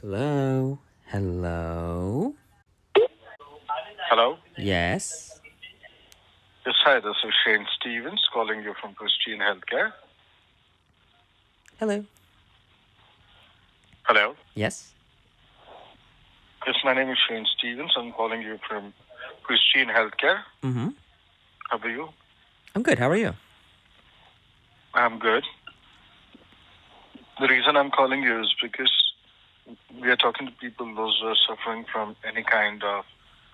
Hello? Hello? Hello? Yes? Yes, hi, this is Shane Stevens calling you from Pristine Healthcare. Hello? Hello? Yes? Yes, my name is Shane Stevens. I'm calling you from Pristine Healthcare. Mm-hmm. How are you? I'm good. How are you? I'm good. The reason I'm calling you is because we are talking to people those who are suffering from any kind of...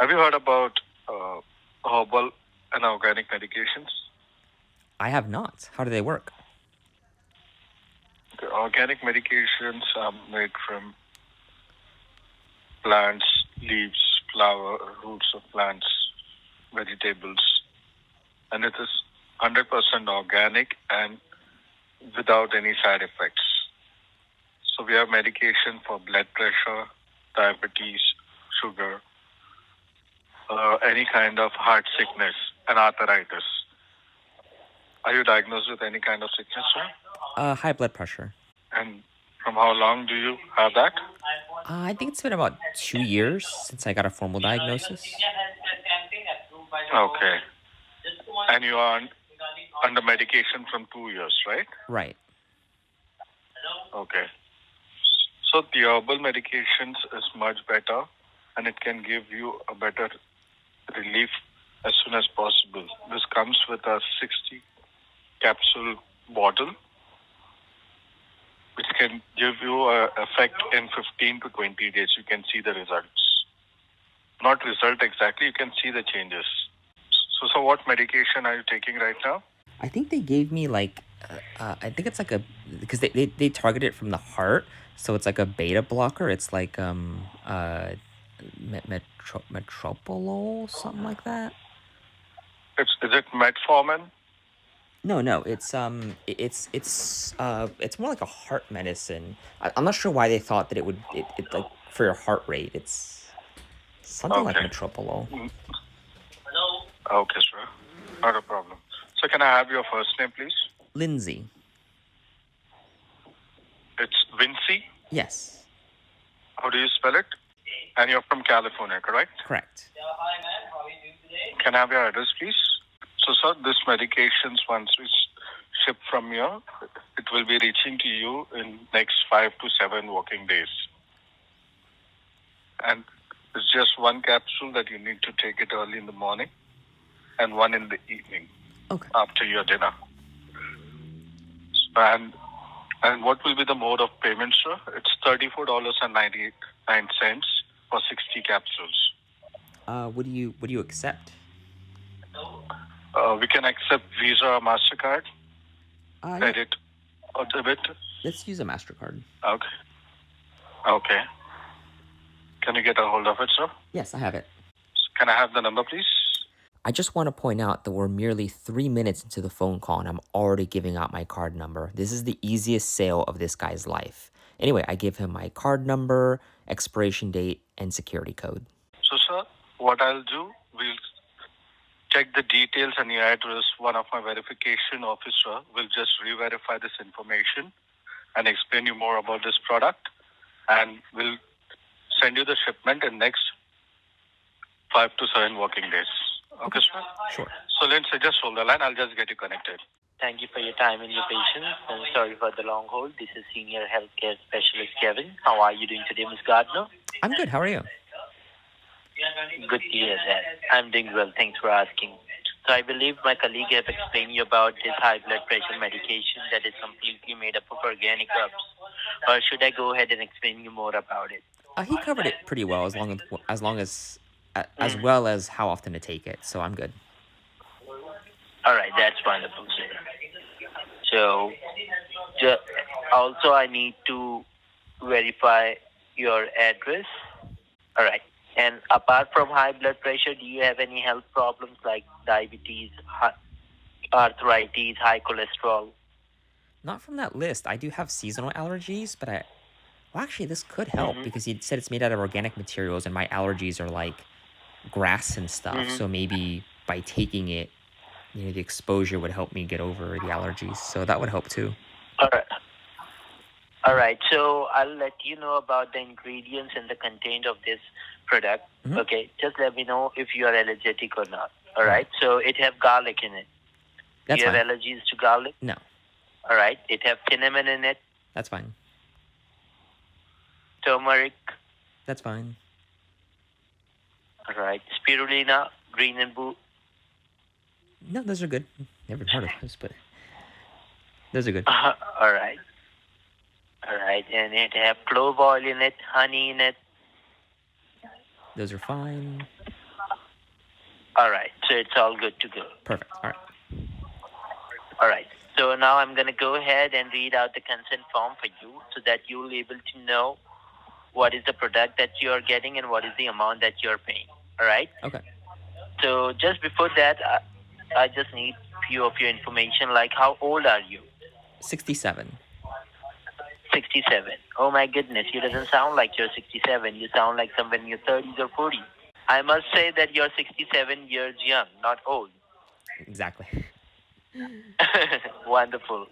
Have you heard about herbal and organic medications? I have not. How do they work? The organic medications are made from plants, leaves, flower, roots of plants, vegetables, and it is 100% organic and without any side effects. So we have medication for blood pressure, diabetes, sugar, any kind of heart sickness and arthritis. Are you diagnosed with any kind of sickness, sir? High blood pressure. And from how long do you have that? I think it's been about 2 years since I got a formal diagnosis. Okay. And you are under medication from 2 years, right? Right. Okay. So the herbal medications is much better and it can give you a better relief as soon as possible. This comes with a 60 capsule bottle which can give you a effect in 15 to 20 days. You can see the results. Not result exactly, you can see the changes. So what medication are you taking right now? I think they gave me I think it's like because they target it from the heart. So it's like a beta blocker. It's like, metropolol, something like that. Is it metformin? No, it's more like a heart medicine. I'm not sure why they thought that it like for your heart rate. It's something like Okay. metropolol. Okay, sir. Not a problem. So can I have your first name, please? Lindsay. It's Vinci. Yes, How do you spell it? And you're from California, correct? correct. Can I have your address, please? So, sir, this medications, once it's shipped from here, it will be reaching to you in next 5 to 7 working days. And it's just one capsule that you need to take it early in the morning and one in the evening Okay. after your dinner. And what will be the mode of payment, sir? It's $34.99 for 60 capsules. What do you accept? We can accept Visa or MasterCard, Yeah. credit or debit. Let's use a MasterCard. Okay. Okay. Can you get a hold of it, sir? Yes, I have it. Can I have the number, please? I just want to point out that we're merely 3 minutes into the phone call and I'm already giving out my card number. This is the easiest sale of this guy's life. Anyway, I give him my card number, expiration date, and security code. So, sir, what I'll do, we'll check the details and your address. One of my verification officer will just re-verify this information and explain you more about this product, and we'll send you the shipment in next 5 to 7 working days. Okay, sir? Sure. So, Lindsay, just hold the line. I'll just get you connected. Thank you for your time and your patience. And sorry for the long hold. This is Senior Healthcare Specialist Kevin. How are you doing today, Ms. Gardner? I'm good. How are you? Good to hear that. I'm doing well. Thanks for asking. So I believe my colleague have explained you about this high blood pressure medication that is completely made up of organic herbs. Or should I go ahead and explain you more about it? He covered it pretty well as well as how often to take it. So I'm good. All right, that's wonderful, sir. So, also I need to verify your address. All right. And apart from high blood pressure, do you have any health problems like diabetes, arthritis, high cholesterol? Not from that list. I do have seasonal allergies, but actually, this could help because he said it's made out of organic materials, and my allergies are like grass and stuff. So maybe by taking it, the exposure would help me get over the allergies. So that would help too. All right. All right. So I'll let you know about the ingredients and the content of this product. Mhm. Okay. Just let me know if you are allergic or not. All Right. right. So it have garlic in it. Do That's you have fine. allergies to garlic? No, All right. It have cinnamon in it, that's fine. turmeric. That's fine. All right. Spirulina, green and blue. No, those are good. Never heard of those, but those are good. All right. All right. And it have clove oil in it, honey in it. Those are fine. All right. So it's all good to go. Perfect. All right. All right. So now I'm going to go ahead and read out the consent form for you so that you'll be able to know what is the product that you're getting and what is the amount that you're paying. All right. Okay. So just before that, I just need few of your information, like how old are you? 67. 67. Oh my goodness, you doesn't sound like you're 67. You sound like someone in your 30s or 40s. I must say that you're 67 years young, not old. Exactly. Wonderful.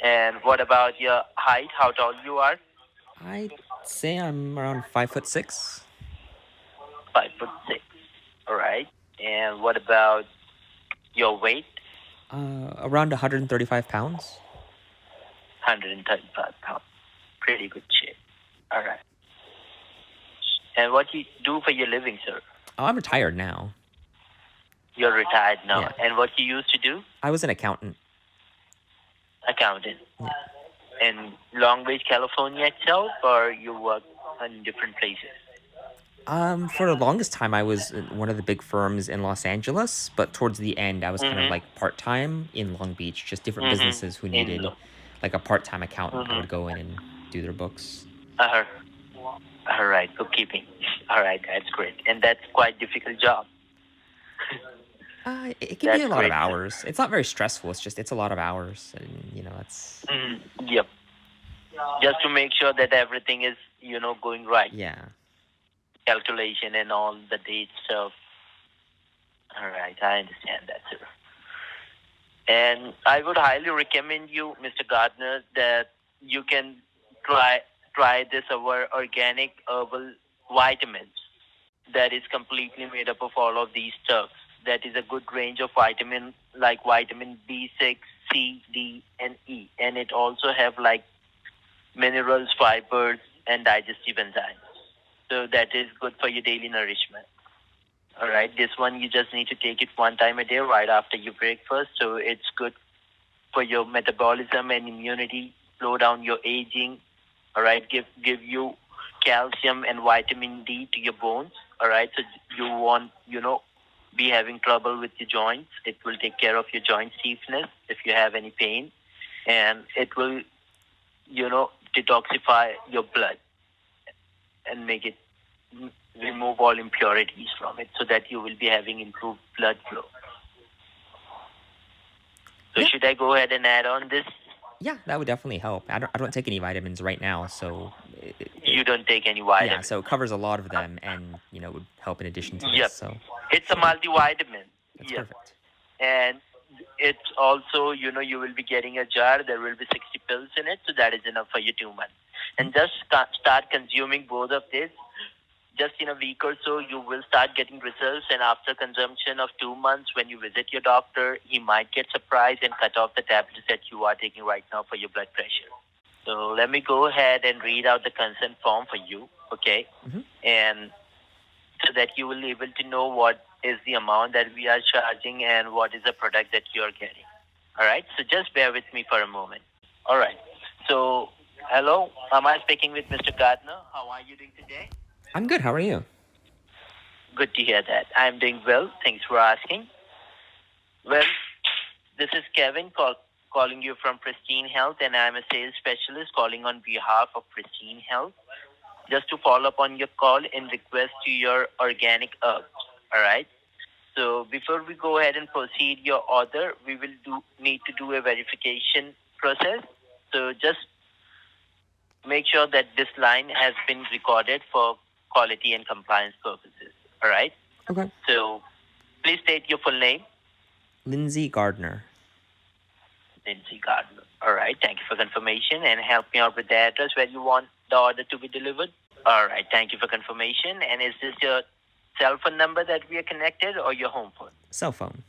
And what about your height? How tall you are? I'd say I'm around 5'6". 5'6". All right. And what about your weight? Around 135 pounds. 135 pounds. Pretty good shape. All right. And what you do for your living, sir? Oh, I'm retired now. You're retired now. Yeah. And what you used to do? I was an accountant. Accountant. Yeah. In Long Beach, California itself, or you work in different places? For the longest time, I was in one of the big firms in Los Angeles, but towards the end, I was kind of like part-time in Long Beach, just different businesses who needed like a part-time accountant. I would go in and do their books. All right, bookkeeping. All right, that's great. And that's quite difficult job. It can be a lot of great. hours. It's not very stressful. It's a lot of hours, and it's Yep. Just to make sure that everything is, going right. yeah. Calculation and all the date stuff. All right, I understand that, sir. And I would highly recommend you, Mr. Gardner, that you can try this our organic herbal vitamins that is completely made up of all of these stuff. That is a good range of vitamin like vitamin B6, C, D, and E, and it also have like minerals, fibers, and digestive enzymes. So that is good for your daily nourishment. All right, this one you just need to take it one time a day right after your breakfast. So it's good for your metabolism and immunity, slow down your aging. All right, give you calcium and vitamin D to your bones. All right, so you won't be having trouble with your joints. It will take care of your joint stiffness if you have any pain, and it will detoxify your blood and make it remove all impurities from it so that you will be having improved blood flow. So Yeah. should I go ahead and add on this? Yeah, that would definitely help. I don't take any vitamins right now, so You don't take any vitamins. yeah, so it covers a lot of them, and it would help in addition to this. Yep. So It's a multivitamin. that's Yep. perfect. And it's also, you will be getting a jar. There will be 60 pills in it, so that is enough for you 2 months. And just start consuming both of this. Just in a week or so, you will start getting results. And after consumption of 2 months, when you visit your doctor, he might get surprised and cut off the tablets that you are taking right now for your blood pressure. So let me go ahead and read out the consent form for you, okay? Mm-hmm. And so that you will be able to know what is the amount that we are charging and what is the product that you are getting. All right? So just bear with me for a moment. All right. So, hello. Am I speaking with Mr. Gardner? How are you doing today? I'm good. How are you? Good to hear that. I'm doing well. Thanks for asking. Well, this is Kevin calling you from Pristine Health, and I'm a sales specialist calling on behalf of Pristine Health. Just to follow up on your call in request to your organic herbs. All right. So before we go ahead and proceed your order, we will need to do a verification process. So just make sure that this line has been recorded for quality and compliance purposes. All right. Okay. So please state your full name. Lindsay Gardner. Lindsay Gardner. All right. Thank you for confirmation, and help me out with the address where you want the order to be delivered. All right. Thank you for confirmation. And is this your cell phone number that we are connected, or your home phone? Cell phone.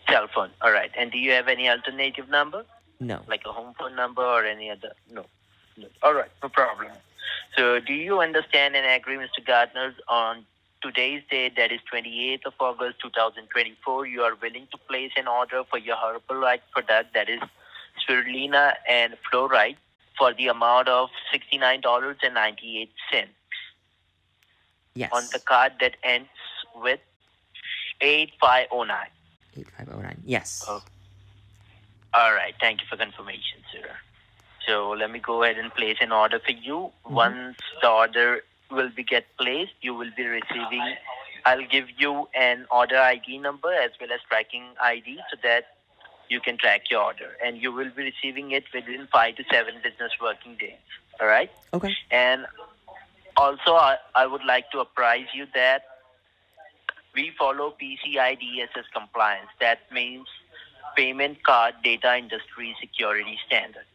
Cell phone. All right. And do you have any alternative number, No. like a home phone number or any other? No. No. All right. No problem. So, do you understand and agree, Mr. Gardner, on today's date, that is 28th of August 2024, you are willing to place an order for your Herbalife product, that is spirulina and fluoride, for the amount of $69.98 Yes. on the card that ends with 8509. 8509. Yes. Okay. All right. Thank you for confirmation, sir. So let me go ahead and place an order for you. Once the order will get placed, you will be receiving, I'll give you an order ID number as well as tracking ID so that you can track your order. And you will be receiving it within 5 to 7 business working days. All right? Okay. And also, I would like to apprise you that we follow PCI DSS compliance. That means Payment Card Data Industry Security Standard.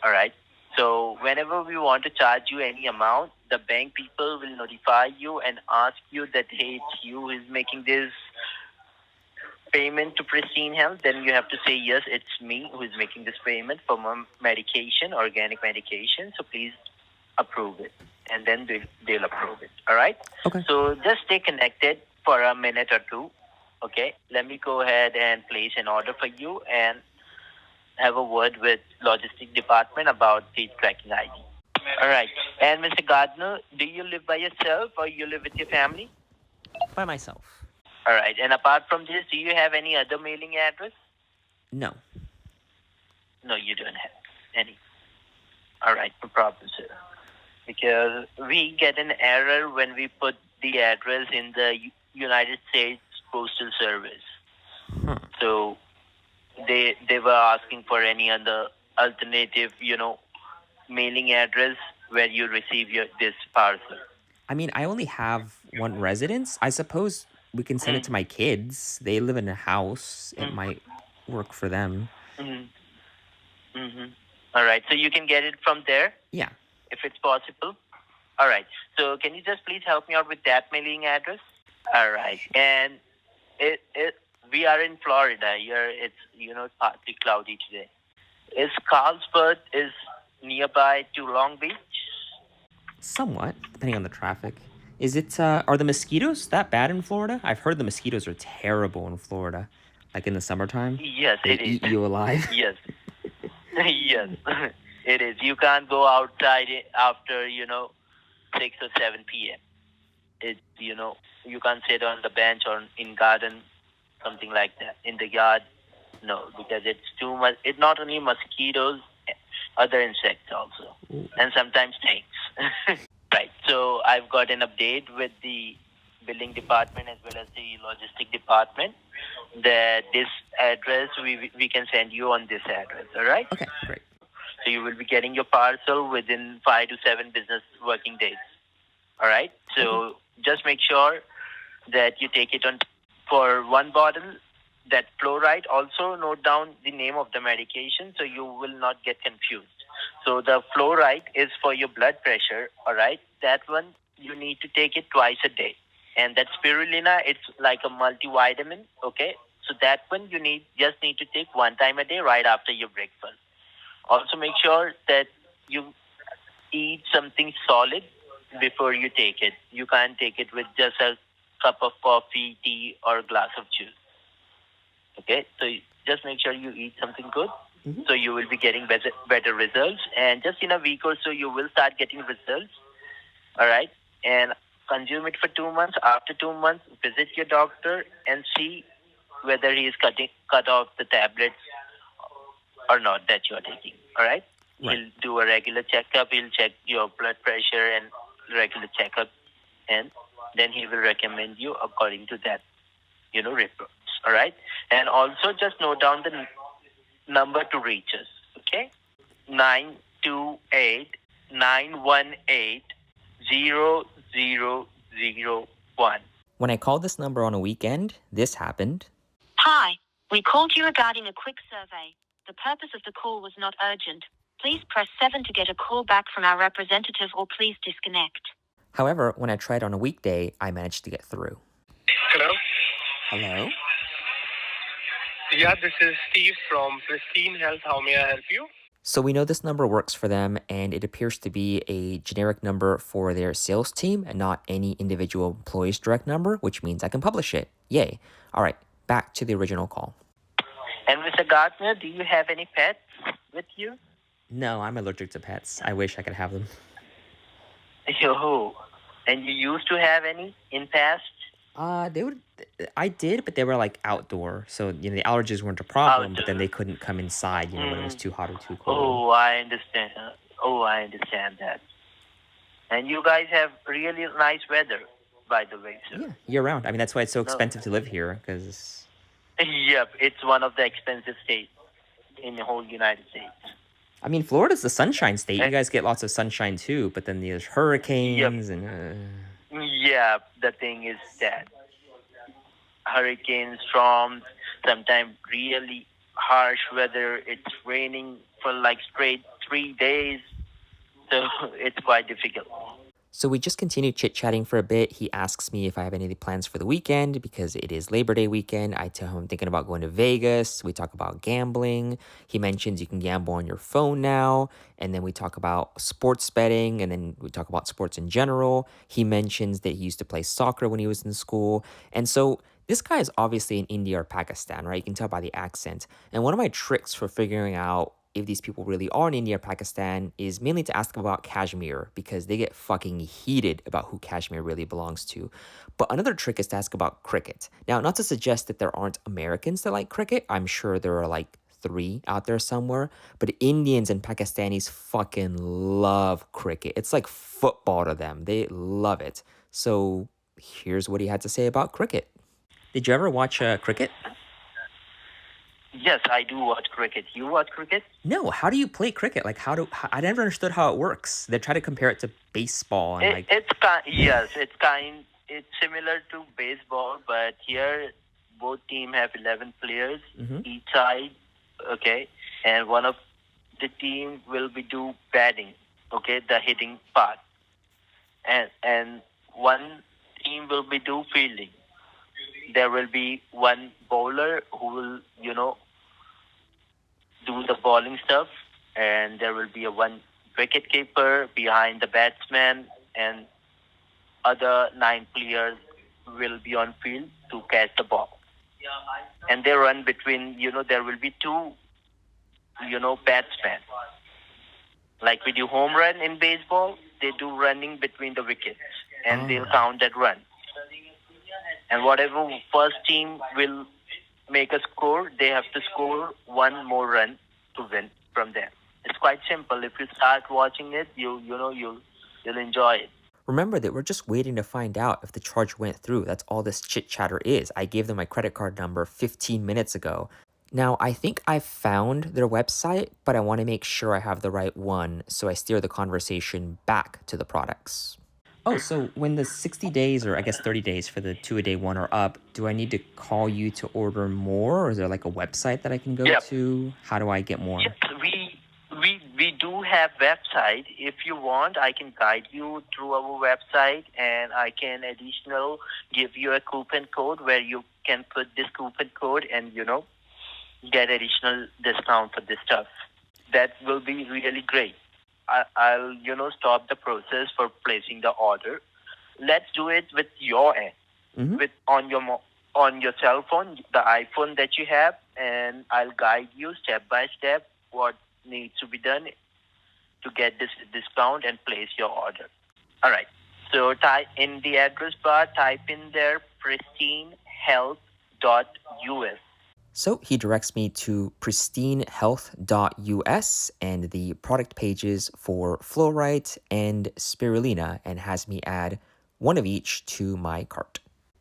All right. So whenever we want to charge you any amount, the bank people will notify you and ask you that, hey, it's you who is making this payment to Pristine Health. Then you have to say, yes, it's me who is making this payment for my medication, organic medication. So please approve it. And then they'll approve it. All right. Okay. So just stay connected for a minute or two. Okay. Let me go ahead and place an order for you and have a word with logistic department about the tracking ID. All right. And Mr. Gardner, do you live by yourself or you live with your family? By myself. All right. And apart from this, do you have any other mailing address? No. No, you don't have any. All right. No problem, sir. Because we get an error when we put the address in the United States Postal Service. Huh. So they were asking for any other alternative, mailing address where you receive this parcel. I mean, I only have one residence. I suppose we can send it to my kids. They live in a house. It might work for them. All right. So you can get it from there? Yeah. If it's possible. All right. So can you just please help me out with that mailing address? All right. And we are in Florida. Here it's partly cloudy today. Is Carlsbad is nearby to Long Beach? Somewhat, depending on the traffic. Is it, are the mosquitoes that bad in Florida? I've heard the mosquitoes are terrible in Florida. Like in the summertime. Yes, they it is. Eat you alive. Yes. Yes. It is. You can't go outside after, 6 or 7 p.m. You can't sit on the bench or in garden, something like that. In the yard, no, because it's too much. It's not only mosquitoes, other insects also. Ooh. And sometimes snakes. Right. So I've got an update with the billing department as well as the logistic department that this address, we can send you on this address. All right? Okay, great. So you will be getting your parcel within 5 to 7 business working days. All right? So just make sure that you take it on for one bottle, that fluoride. Also note down the name of the medication so you will not get confused. So the fluoride is for your blood pressure. All right? That one, you need to take it twice a day. And that spirulina, it's like a multivitamin. Okay? So that one you just need to take one time a day right after your breakfast. Also make sure that you eat something solid before you take it. You can't take it with just a cup of coffee, tea, or a glass of juice. Okay? So just make sure you eat something good. So you will be getting better results. And just in a week or so, you will start getting results. All right? And consume it for 2 months. After 2 months, visit your doctor and see whether he is cut off the tablets or not that you are taking. All right? Right. He'll do a regular checkup. He'll check your blood pressure and regular checkup. And then he will recommend you according to that, reports. All right? And also just note down the number to reach us. Okay? 928-918-0001. When I called this number on a weekend, this happened. Hi, we called you regarding a quick survey. The purpose of the call was not urgent. Please press 7 to get a call back from our representative or please disconnect. However, when I tried on a weekday, I managed to get through. Hello? Hello? Yeah, this is Steve from Pristine Health. How may I help you? So we know this number works for them, and it appears to be a generic number for their sales team and not any individual employee's direct number, which means I can publish it. Yay. All right, back to the original call. And Mr. Gardner, do you have any pets with you? No, I'm allergic to pets. I wish I could have them. Yo, and you used to have any in past? I did, but they were like outdoor. So, the allergies weren't a problem, but then they couldn't come inside, when it was too hot or too cold. Oh, I understand. I understand that. And you guys have really nice weather, by the way, sir. Yeah, year round. I mean, that's why it's so expensive to live here, because... Yep, it's one of the expensive states in the whole United States. I mean, Florida's the sunshine state. You guys get lots of sunshine too, but then there's hurricanes and... Yeah, the thing is that hurricanes, storms, sometimes really harsh weather. It's raining for like straight 3 days, so it's quite difficult. So we just continued chit-chatting for a bit. He asks me if I have any plans for the weekend because it is Labor Day weekend. I tell him I'm thinking about going to Vegas. We talk about gambling. He mentions you can gamble on your phone now. And then we talk about sports betting, and then we talk about sports in general. He mentions that he used to play soccer when he was in school. And so this guy is obviously in India or Pakistan, right? You can tell by the accent. And one of my tricks for figuring out if these people really are in India or Pakistan is mainly to ask them about Kashmir, because they get fucking heated about who Kashmir really belongs to. But another trick is to ask about cricket. Now, not to suggest that there aren't Americans that like cricket. I'm sure there are like 3 out there somewhere. But Indians and Pakistanis fucking love cricket. It's like football to them. They love it. So here's what he had to say about cricket. Did you ever watch cricket? Yes, I do watch cricket. You watch cricket? No. How do you play cricket? Like, I never understood how it works. They try to compare it to baseball and It's similar to baseball, but here both teams have 11 players each side. Okay, and one of the team will be do batting. Okay, the hitting part, and one team will be do fielding. There will be one bowler who will do the bowling stuff, and there will be a one wicket keeper behind the batsman, and other 9 players will be on field to catch the ball. And they run between, there will be 2, batsmen. Like we do home run in baseball, they do running between the wickets, and they'll count that run. And whatever first team will make a score, they have to score 1 more run to win from them. It's quite simple. If you start watching it, you'll enjoy it. Remember that we're just waiting to find out if the charge went through. That's all this chit-chatter is. I gave them my credit card number 15 minutes ago. Now, I think I found their website, but I want to make sure I have the right one, so I steer the conversation back to the products. Oh, so when the 60 days, or I guess 30 days for the 2-a-day one are up, do I need to call you to order more, or is there like a website that I can go to? How do I get more? Yes, we do have website. If you want, I can guide you through our website, and I can give you a coupon code where you can put this coupon code and get additional discount for this stuff. That will be really great. I'll stop the process for placing the order. Let's do it with your end, with on your cell phone, the iPhone that you have, and I'll guide you step by step what needs to be done to get this discount and place your order. All right. So type in the address bar, type in there pristinehealth.us. So he directs me to pristinehealth.us and the product pages for Fluorite and Spirulina, and has me add one of each to my cart.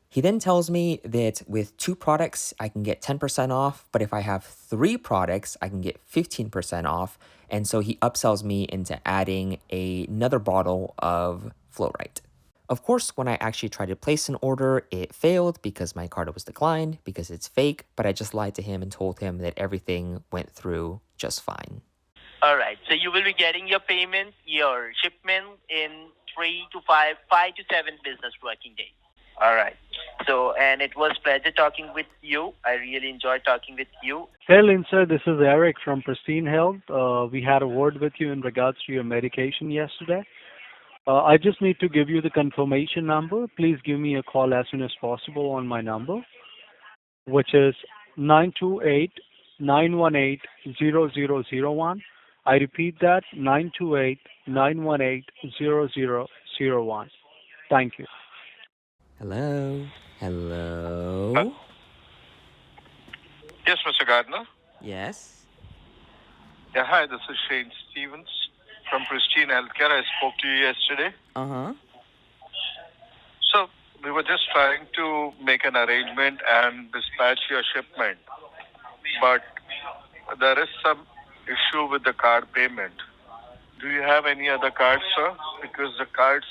He then tells me that with 2 products, I can get 10% off, but if I have 3 products, I can get 15% off. And so he upsells me into adding another bottle of Fluorite. Of course, when I actually tried to place an order, it failed because my card was declined because it's fake, but I just lied to him and told him that everything went through just fine. All right. So you will be getting your payment, your shipment in 5 to 7 business working days. All right. So, and it was pleasure talking with you. I really enjoyed talking with you. Hey, Lindsay, this is Eric from Pristine Health. We had a word with you in regards to your medication yesterday. I just need to give you the confirmation number. Please give me a call as soon as possible on my number, which is 928-918-0001. I repeat that, 928-918-0001. Thank you. Hello? Uh, Hello? yes, Mr. Gardner. Yes? Yeah, hi, this is Shane Stevens from Pristine Healthcare. I spoke to you yesterday. Uh-huh. So we were just trying to make an arrangement and dispatch your shipment. But there is some issue with the card payment. Do you have any other cards, sir? Because the cards,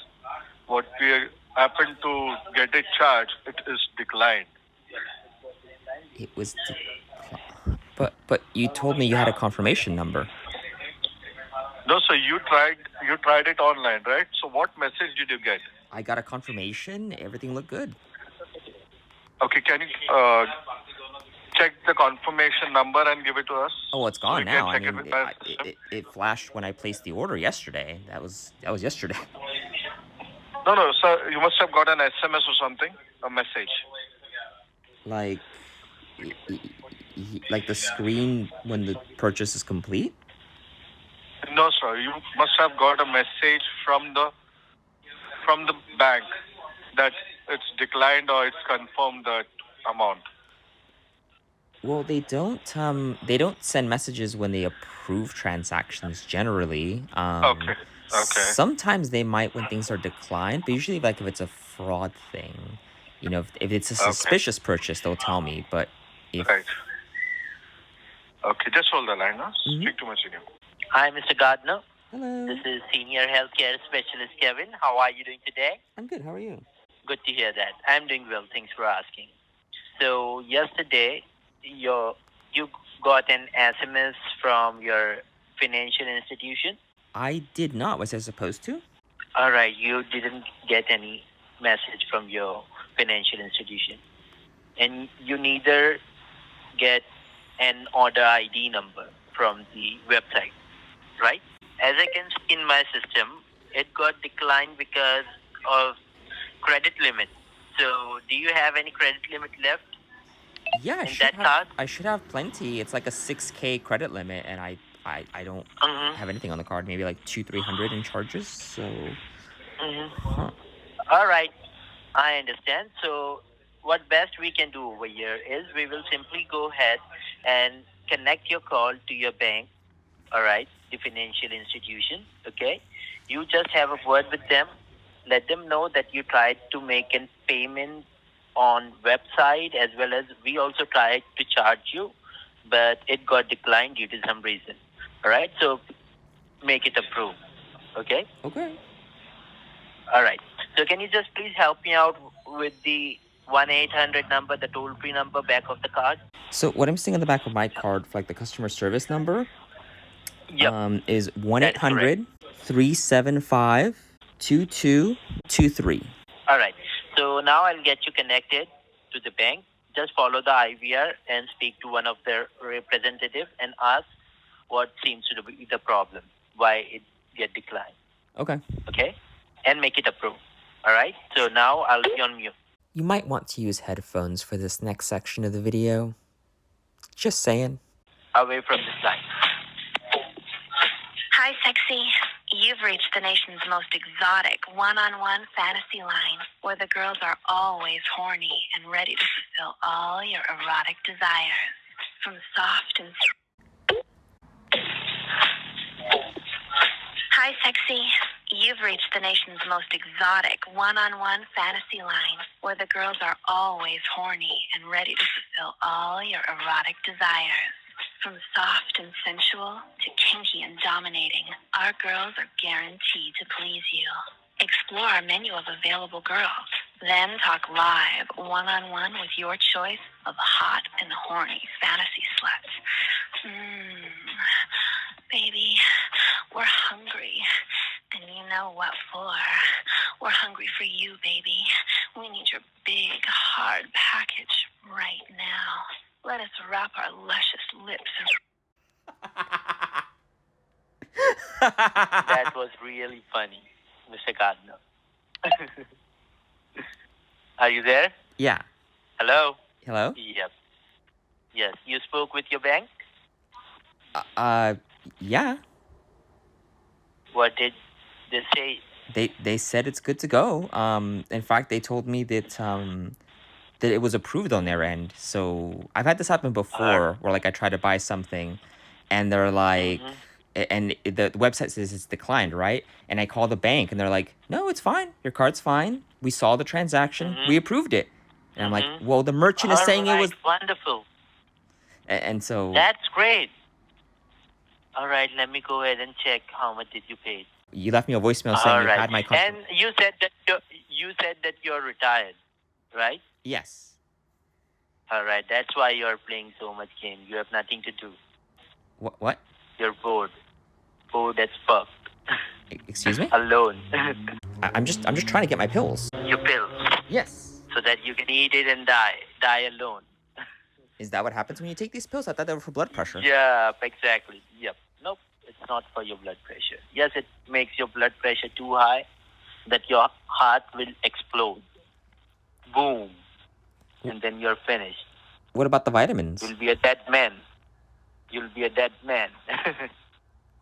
what we happen to get it charged, it is declined. It was but you told me you had a confirmation number. No, sir, you tried it online, right? So what message did you get? I got a confirmation. Everything looked good. Okay, can you check the confirmation number and give it to us? Oh, it's So gone we now. can I check it mean, with my system. it flashed when I placed the order yesterday. That was yesterday. No, sir, you must have got an SMS or something, a message. Like, like the screen when the purchase is complete. No, sir, you must have got a message from the bank that it's declined or it's confirmed that amount. Well, they don't send messages when they approve transactions generally. Okay. Sometimes they might when things are declined, but usually like if it's a fraud thing, if it's a Okay. suspicious purchase, they'll tell me. But if Right. Okay, just hold the line, huh? Mhm. Speak to my senior. Hi, Mr. Gardner. Hello, This is Senior Healthcare Specialist Kevin. How are you doing today? I'm good. How are you? Good to hear that. I'm doing well. Thanks for asking. So yesterday, you got an SMS from your financial institution. I did not. Was I supposed to? All right, you didn't get any message from your financial institution, and you neither get an order ID number from the website, right? As I can see in my system, it got declined because of credit limit. So, do you have any credit limit left Yeah, in that card? I should have plenty. It's like a 6K credit limit, and I don't Mm-hmm. have anything on the card. Maybe like 200-300 in charges. So, Mm-hmm. All right, I understand. So, what best we can do over here is we will simply go ahead and connect your call to your bank. All right, the financial institution. Okay, you just have a word with them. Let them know that you tried to make a payment on website, as well as we also tried to charge you, but it got declined due to some reason. All right, so make it approved. Okay. okay. All right. So can you just please help me out with the 1-800 number, the toll-free number back of the card? So what I'm seeing on the back of my card for like the customer service number Yep. is That is correct. 1-800-375-2223. All right. So now I'll get you connected to the bank. Just follow the IVR and speak to one of their representatives and ask what seems to be the problem, why it get declined. Okay. Okay? And make it approved. All right? So now I'll be on mute. You might want to use headphones for this next section of the video. Just saying. Away from this line. Hi, sexy. You've reached the nation's most exotic one-on-one fantasy line, where the girls are always horny and ready to fulfill all your erotic desires. From soft and... Hi, sexy. You've reached the nation's most exotic one-on-one fantasy line, where the girls are always horny and ready to fulfill all your erotic desires. From soft and sensual to kinky and dominating, our girls are guaranteed to please you. Explore our menu of available girls. Then talk live, one-on-one with your choice of hot and horny fantasy sluts. Baby, we're hungry. And you know what for. We're hungry for you, baby. We need your big, hard package right now. Let us wrap our luscious lips. That was really funny, Mr. Gardner. Are you there? Yeah. Hello? Hello? Yep. Yes. You spoke with your bank? Yeah. What did they say? They said it's good to go. In fact, they told me that that it was approved on their end. So I've had this happen before, where like I try to buy something, and they're like, and the website says it's declined, right? And I call the bank, and they're like, no, it's fine. Your card's fine. We saw the transaction. We approved it. And I'm like, well, the merchant is saying it was. Wonderful. And so That's great. All right, let me go ahead and check how much did you pay. you left me a voicemail saying you had my And you said that you're retired, right? Yes. All right, that's why you're playing so much game. You have nothing to do. What? You're bored. Bored as fuck. Excuse me? Alone. I'm just trying to get my pills. Your pills. Yes. So that you can eat it and die. Die alone. Is that what happens when you take these pills? I thought they were for blood pressure. Yeah, exactly. Yep. Nope. It's not for your blood pressure. Yes, it makes your blood pressure too high that your heart will explode. Boom. And then you're finished. What about the vitamins? You'll be a dead man. You'll be a dead man.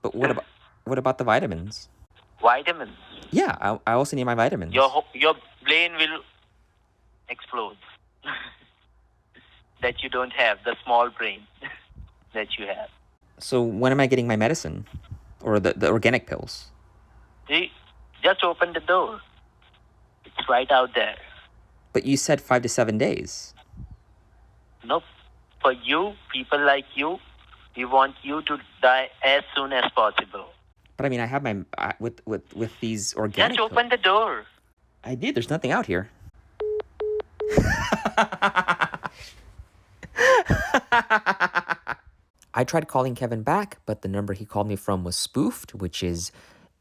But what about the vitamins? Vitamins. Yeah, I also need my vitamins. Your brain will explode. That you don't have, the small brain that you have. So when am I getting my medicine? Or the organic pills? See, just open the door. It's right out there. But you said 5 to 7 days. Nope. For you, people like you, we want you to die as soon as possible. But I mean, I have my with these organic. Just open the door. I did. There's nothing out here. I tried calling Kevin back, but the number he called me from was spoofed, which is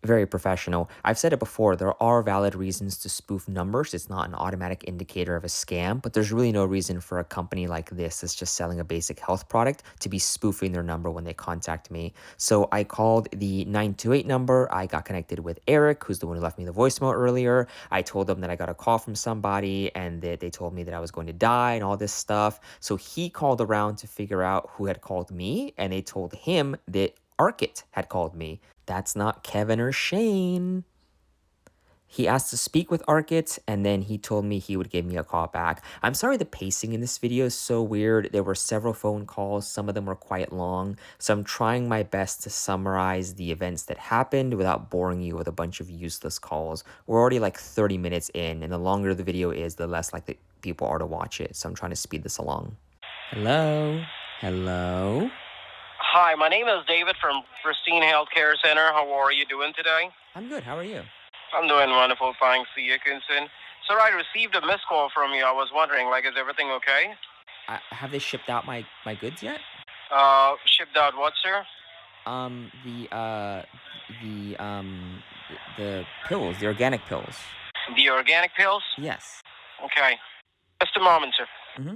very professional. I've said it before, there are valid reasons to spoof numbers. It's not an automatic indicator of a scam, but there's really no reason for a company like this that's just selling a basic health product to be spoofing their number when they contact me. So I called the 928 number. I got connected with Eric, who's the one who left me the voicemail earlier. I told them that I got a call from somebody and that they told me that I was going to die and all this stuff. So he called around to figure out who had called me, and they told him that Arkit had called me. That's not Kevin or Shane. He asked to speak with Arkit, and then he told me he would give me a call back. I'm sorry the pacing in this video is so weird. There were several phone calls. Some of them were quite long. So I'm trying my best to summarize the events that happened without boring you with a bunch of useless calls. We're already like 30 minutes in, and the longer the video is, the less likely people are to watch it. So I'm trying to speed this along. Hello? Hello? Hi, my name is David from Pristine Healthcare Center. How are you doing today? I'm good. How are you? I'm doing wonderful, thanks, Dickinson. Sir, I received a missed call from you. I was wondering, is everything okay? Have they shipped out my goods yet? Shipped out what, sir? The pills, the organic pills. The organic pills? Yes. Okay. Just a moment, sir. Mm-hmm.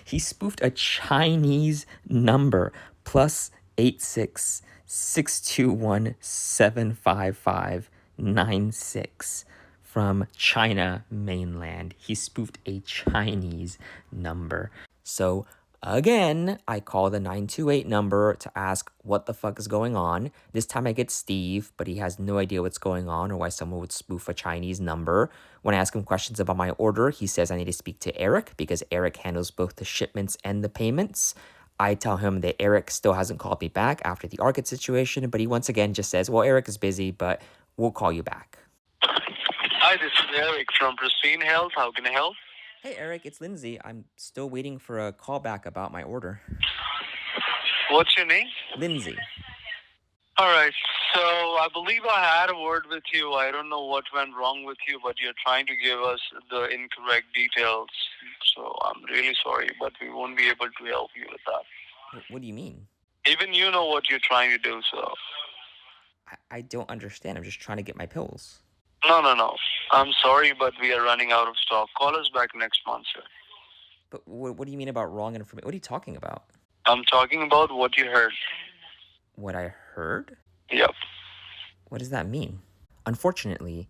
He spoofed a Chinese number, +86 621 755 96 from China mainland. He spoofed a Chinese number. So again, I call the 928 number to ask what the fuck is going on. This time I get Steve, but he has no idea what's going on or why someone would spoof a Chinese number. When I ask him questions about my order, he says I need to speak to Eric because Eric handles both the shipments and the payments. I tell him that Eric still hasn't called me back after the Arkit situation, but he once again just says, well, Eric is busy, but we'll call you back. Hi, this is Eric from Pristine Health. How can I help? Hey, Eric, it's Lindsay. I'm still waiting for a call back about my order. What's your name? Lindsay. All right. So I believe I had a word with you. I don't know what went wrong with you, but you're trying to give us the incorrect details. So I'm really sorry, but we won't be able to help you with that. What do you mean? Even you know what you're trying to do, so. I don't understand. I'm just trying to get my pills. No. I'm sorry, but we are running out of stock. Call us back next month, sir. But what do you mean about wrong information? What are you talking about? I'm talking about what you heard. What I heard? Yep. What does that mean? Unfortunately,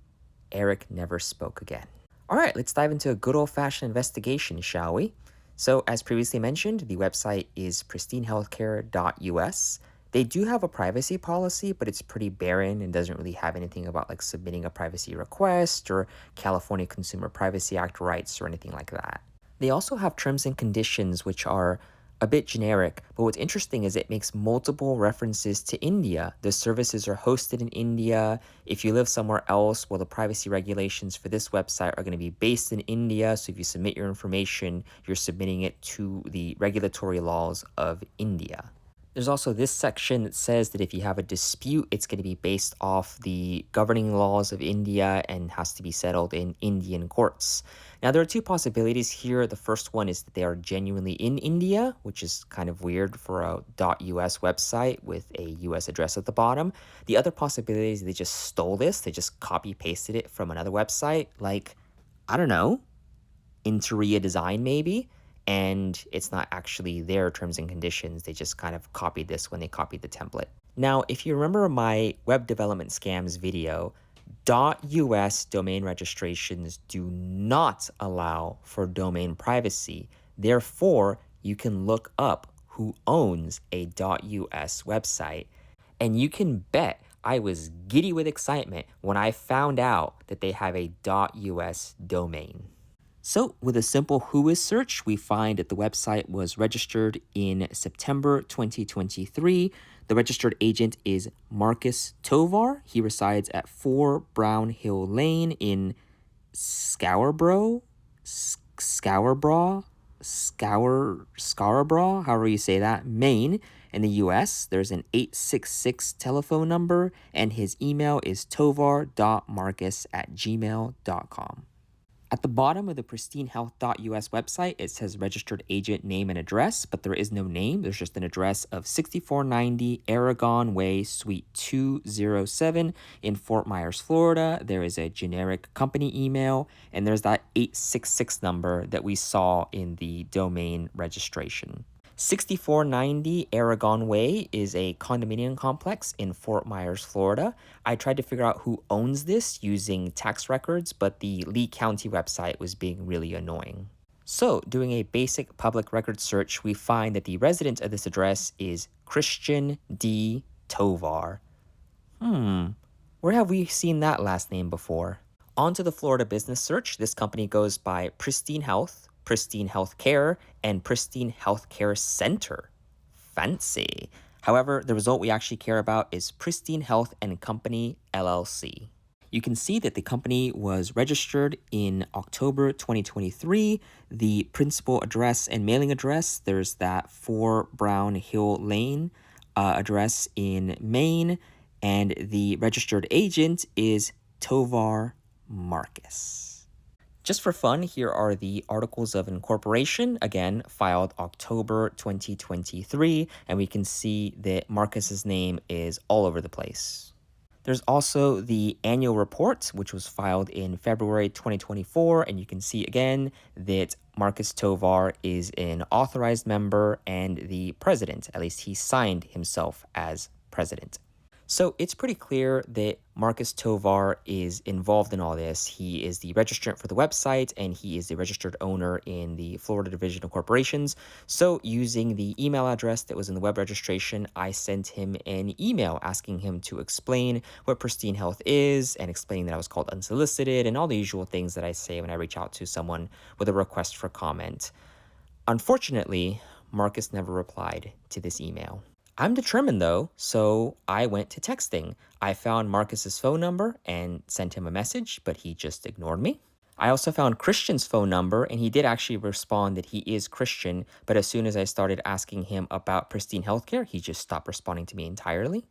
Eric never spoke again. All right, let's dive into a good old-fashioned investigation, shall we? So, as previously mentioned, the website is pristinehealthcare.us. They do have a privacy policy, but it's pretty barren and doesn't really have anything about like submitting a privacy request or California Consumer Privacy Act rights or anything like that. They also have terms and conditions which are a bit generic, but what's interesting is it makes multiple references to India. The services are hosted in India. If you live somewhere else, well, the privacy regulations for this website are going to be based in India. So if you submit your information, you're submitting it to the regulatory laws of India. There's also this section that says that if you have a dispute, it's going to be based off the governing laws of India and has to be settled in Indian courts. Now, there are two possibilities here. The first one is that they are genuinely in India, which is kind of weird for a .us website with a US address at the bottom. The other possibility is they just stole this. They just copy-pasted it from another website, like, I don't know, Interia Design maybe, and it's not actually their terms and conditions. They just kind of copied this when they copied the template. Now, if you remember my web development scams video, .us domain registrations do not allow for domain privacy. Therefore, you can look up who owns a .us website, and you can bet I was giddy with excitement when I found out that they have a .us domain. So, with a simple Whois search, we find that the website was registered in September 2023. The registered agent is Marcus Tovar. He resides at 4 Brown Hill Lane in Scarborough, however you say that, Maine, in the US. There's an 866 telephone number, and his email is tovar.marcus@gmail.com. At the bottom of the pristinehealth.us website, it says registered agent name and address, but there is no name. There's just an address of 6490 Aragon Way, Suite 207 in Fort Myers, Florida. There is a generic company email, and there's that 866 number that we saw in the domain registration. 6490 Aragon Way is a condominium complex in Fort Myers, Florida. I tried to figure out who owns this using tax records, but the Lee County website was being really annoying. So, doing a basic public record search, we find that the resident of this address is Christian D. Tovar. Where have we seen that last name before? On to the Florida business search. This company goes by Pristine Health, Pristine Healthcare, and Pristine Healthcare Center. Fancy. However, the result we actually care about is Pristine Health and Company, LLC. You can see that the company was registered in October 2023. The principal address and mailing address, there's that 4 Brown Hill Lane address in Maine, and the registered agent is Tovar Marcus. Just for fun, here are the articles of incorporation, again, filed October 2023, and we can see that Marcus's name is all over the place. There's also the annual report, which was filed in February 2024, and you can see again that Marcus Tovar is an authorized member and the president. At least he signed himself as president. So it's pretty clear that Marcus Tovar is involved in all this. He is the registrant for the website, and he is the registered owner in the Florida Division of Corporations. So using the email address that was in the web registration, I sent him an email asking him to explain what Pristine Health is and explaining that I was called unsolicited and all the usual things that I say when I reach out to someone with a request for comment. Unfortunately, Marcus never replied to this email. I'm determined though, so I went to texting. I found Marcus's phone number and sent him a message, but he just ignored me. I also found Christian's phone number, and he did actually respond that he is Christian, but as soon as I started asking him about Pristine Healthcare, he just stopped responding to me entirely.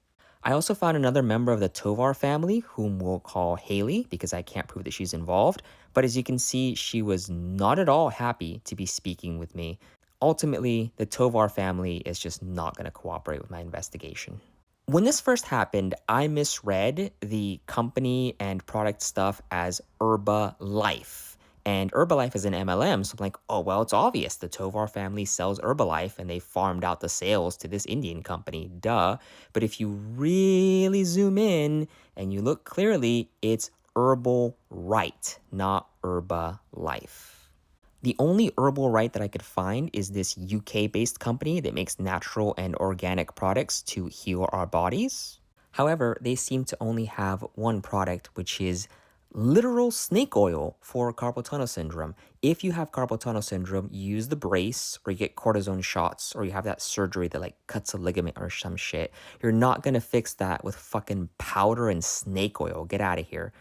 I also found another member of the Tovar family, whom we'll call Haley, because I can't prove that she's involved. But as you can see, she was not at all happy to be speaking with me. Ultimately, the Tovar family is just not going to cooperate with my investigation. When this first happened, I misread the company and product stuff as Herbalife. And Herbalife is an MLM, so I'm like, oh, well, it's obvious. The Tovar family sells Herbalife and they farmed out the sales to this Indian company. Duh. But if you really zoom in and you look clearly, it's Herbal Right, not Herbalife. The only herbal right that I could find is this UK based company that makes natural and organic products to heal our bodies. However, they seem to only have one product, which is literal snake oil for carpal tunnel syndrome. If you have carpal tunnel syndrome, you use the brace or you get cortisone shots or you have that surgery that like cuts a ligament or some shit. You're not gonna fix that with fucking powder and snake oil. Get out of here.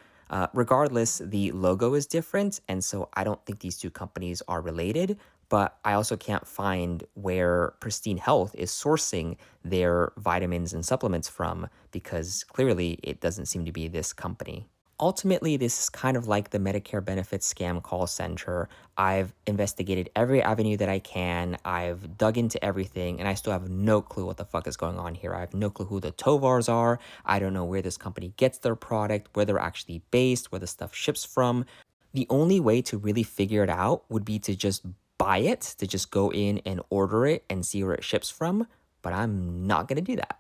Regardless, the logo is different, and so I don't think these two companies are related. But I also can't find where Pristine Health is sourcing their vitamins and supplements from because clearly it doesn't seem to be this company. Ultimately, this is kind of like the Medicare benefits scam call center. I've investigated every avenue that I can. I've dug into everything, and I still have no clue what the fuck is going on here. I have no clue who the Tovars are. I don't know where this company gets their product, where they're actually based, where the stuff ships from. The only way to really figure it out would be to just buy it, to just go in and order it and see where it ships from, but I'm not going to do that.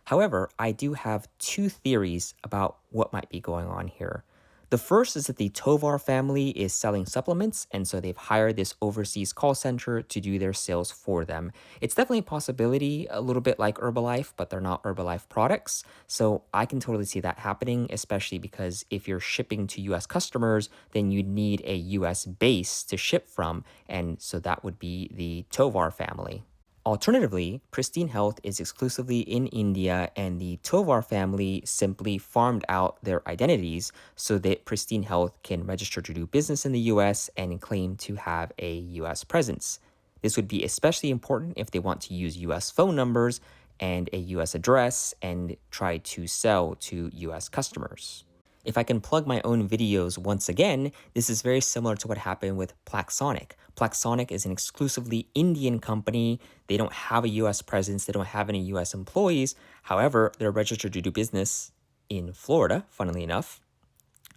However, I do have two theories about what might be going on here. The first is that the Tovar family is selling supplements, and so they've hired this overseas call center to do their sales for them. It's definitely a possibility, a little bit like Herbalife, but they're not Herbalife products. So I can totally see that happening, especially because if you're shipping to US customers, then you need a US base to ship from, and so that would be the Tovar family. Alternatively, Pristine Health is exclusively in India, and the Tovar family simply farmed out their identities so that Pristine Health can register to do business in the US and claim to have a US presence. This would be especially important if they want to use US phone numbers and a US address and try to sell to US customers. If I can plug my own videos once again, this is very similar to what happened with Plaxonic. Plaxonic is an exclusively Indian company. They don't have a US presence, they don't have any US employees. However, they're registered to do business in Florida, funnily enough,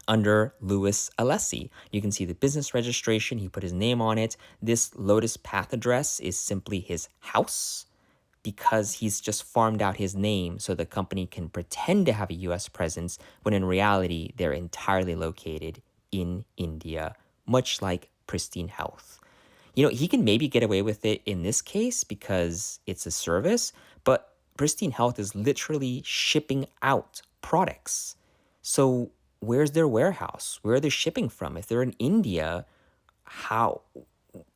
under Louis Alessi. You can see the business registration, he put his name on it. This Lotus Path address is simply his house, because he's just farmed out his name so the company can pretend to have a US presence when in reality they're entirely located in India, much like Pristine Health. You know, he can maybe get away with it in this case because it's a service, but Pristine Health is literally shipping out products. So where's their warehouse? Where are they shipping from? If they're in India, how?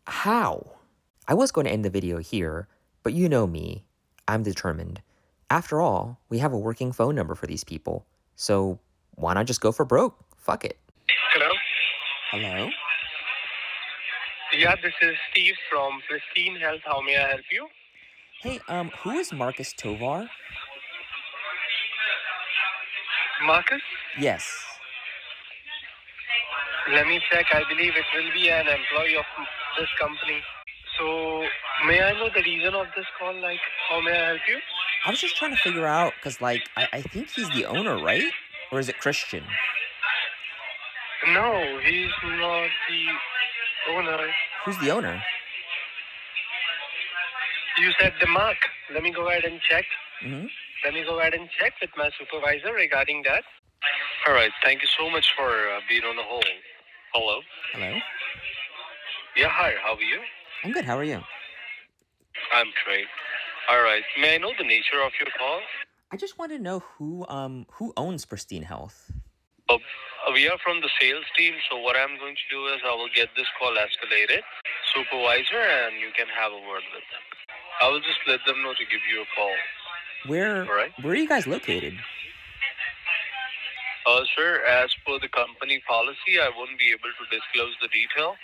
How? I was going to end the video here, but you know me, I'm determined. After all, we have a working phone number for these people, so why not just go for broke? Fuck it. Hello? Hello? Yeah, this is Steve from Pristine Health. How may I help you? Hey, who is Marcus Tovar? Marcus? Yes. Let me check. I believe it will be an employee of this company. So, may I know the reason of this call? Like, how may I help you? I was just trying to figure out, because, like, I think he's the owner, right? Or is it Christian? No, he's not the owner. Who's the owner? You said the Mark. Let me go ahead and check. Mm-hmm. Let me go ahead and check with my supervisor regarding that. All right. Thank you so much for being on the hold. Hello? Hello? Yeah, hi. How are you? I'm good, how are you? I'm great. All right. May I know the nature of your call? I just want to know who owns Pristine Health. We are from the sales team, so what I'm going to do is I will get this call escalated, supervisor, and you can have a word with them. I will just let them know to give you a call. Where are you guys located? Sir, as per the company policy, I won't be able to disclose the detail.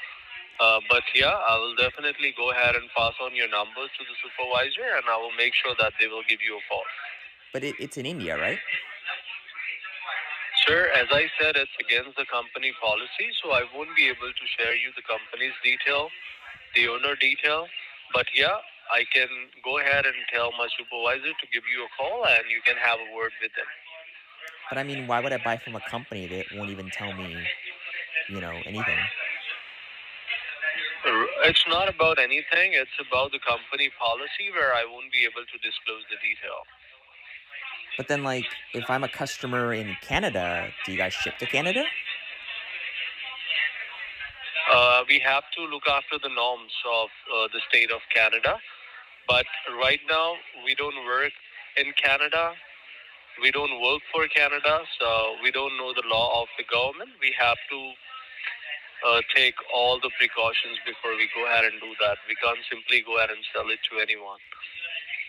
But yeah, I will definitely go ahead and pass on your numbers to the supervisor, and I will make sure that they will give you a call. But it's in India, right? Sir, as I said, it's against the company policy, so I won't be able to share you the company's detail, the owner detail. But yeah, I can go ahead and tell my supervisor to give you a call and you can have a word with them. But I mean, why would I buy from a company that won't even tell me, anything? It's not about anything, it's about the company policy where I won't be able to disclose the detail. But then, like, if I'm a customer in Canada, do you guys ship to Canada? We have to look after the norms of the state of Canada. But right now, we don't work in Canada. We don't work for Canada, so we don't know the law of the government. We have to take all the precautions before we go ahead and do that. We can't simply go ahead and sell it to anyone.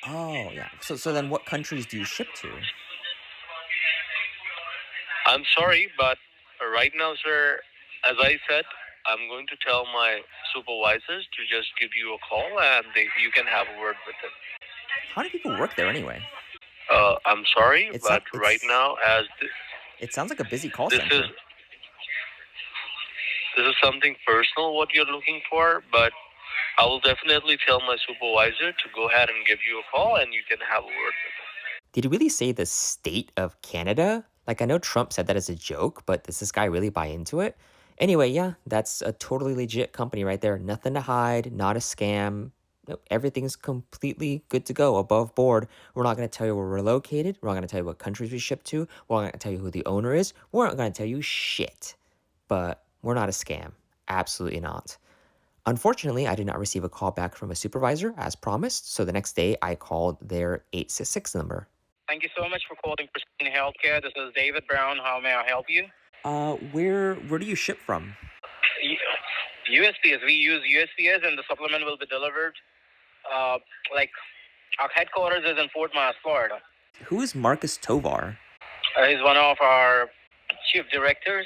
Oh, yeah. So then what countries do you ship to? I'm sorry, but right now, sir, as I said, I'm going to tell my supervisors to just give you a call and you can have a word with them. How many people work there anyway? I'm sorry, It's but not right now, as it sounds like a busy call this is center. this is something personal what you're looking for, but I will definitely tell my supervisor to go ahead and give you a call and you can have a word with them. Did he really say the state of Canada? Like, I know Trump said that as a joke, but does this guy really buy into it? Anyway, yeah, that's a totally legit company right there. Nothing to hide, not a scam. Nope, everything's completely good to go, above board. We're not going to tell you where we're located. We're not going to tell you what countries we ship to. We're not going to tell you who the owner is. We're not going to tell you shit. But we're not a scam. Absolutely not. Unfortunately, I did not receive a call back from a supervisor as promised, so the next day I called their 866 number. Thank you so much for calling Pristine Healthcare. This is David Brown. How may I help you? Where do you ship from? USPS. We use USPS, and the supplement will be delivered. Like our headquarters is in Fort Myers, Florida. Who is Marcus Tovar? He's one of our chief directors.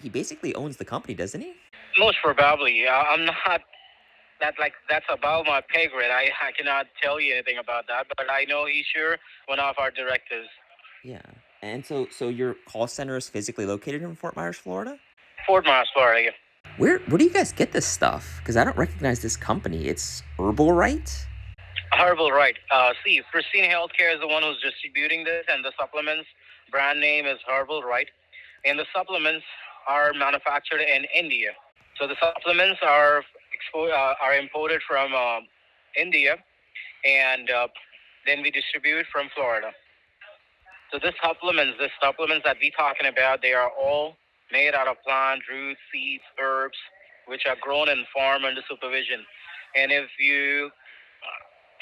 He basically owns the company, doesn't he? Most probably. I'm not. That's above my pay grade. I cannot tell you anything about that, but I know he's sure one of our directors. Yeah. And so your call center is physically located in Fort Myers, Florida? Fort Myers, Florida. Yeah. Where do you guys get this stuff? Because I don't recognize this company. It's Herbal Right? Herbal, right. See, Pristine Healthcare is the one who's distributing this, and the supplements brand name is Herbal, right? And the supplements are manufactured in India. So the supplements are imported from India, and then we distribute from Florida. So the supplements that we're talking about, they are all made out of plant roots, seeds, herbs, which are grown and farmed under supervision. And if you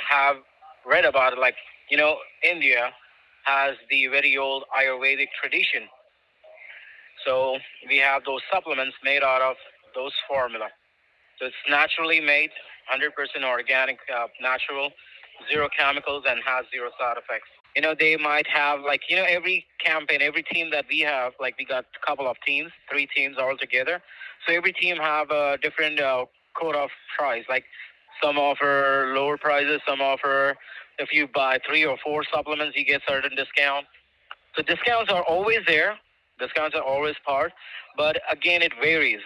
have read about it, like, India has the very old Ayurvedic tradition. So we have those supplements made out of those formula. So it's naturally made, 100% organic, natural, zero chemicals, and has zero side effects. They might have, every campaign, every team that we have, like we got a couple of teams, 3 teams all together. So every team have a different code of price. Like some offer lower prices, some offer if you buy 3 or 4 supplements, you get certain discount. So discounts are always there. Discounts are always part, but again, it varies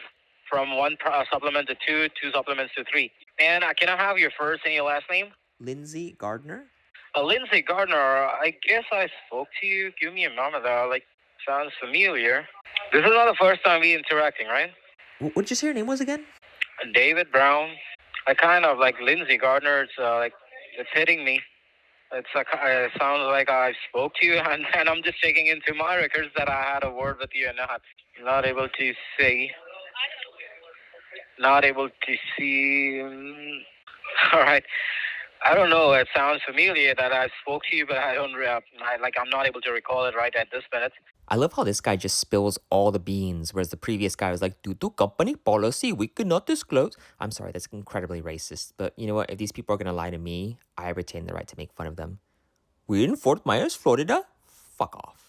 from one supplement to 2, 2 supplements to 3. And can I have your first and your last name? Lindsay Gardner? Lindsay Gardner, I guess I spoke to you. Give me a moment. Sounds familiar. This is not the first time we interacting, right? What did you say your name was again? David Brown. I kind of like Lindsay Gardner. It's hitting me. It sounds like I spoke to you, and I'm just checking into my records that I had a word with you or not. Not able to say. Not able to see. All right. I don't know. It sounds familiar that I spoke to you, but I don't. I'm not able to recall it right at this minute. I love how this guy just spills all the beans, whereas the previous guy was like, due to company policy, we cannot disclose. I'm sorry, that's incredibly racist. But you know what? If these people are going to lie to me, I retain the right to make fun of them. We're in Fort Myers, Florida? Fuck off.